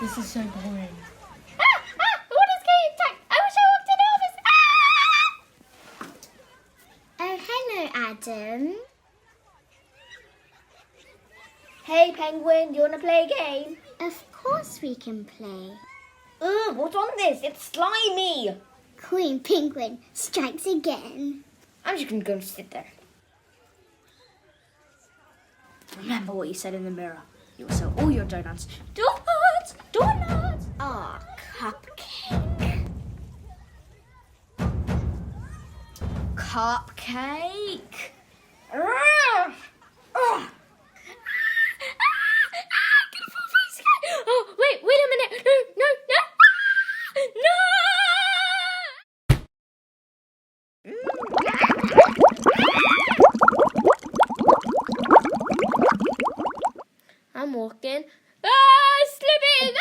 This is so boring. What is getting attacked? I wish I walked in the office. Oh, hello, Adam. Hey, Penguin, do you want to play a game? Of course we can play. Ugh, what's on this? It's slimy. Queen Penguin strikes again. I'm just going to go and sit there. Remember what you said in the mirror. You will sell all your donuts. Donuts! Donuts! Ah, cupcake. Cupcake! Ugh. Ugh. Oh, wait a minute. No. I'm walking. Slipping!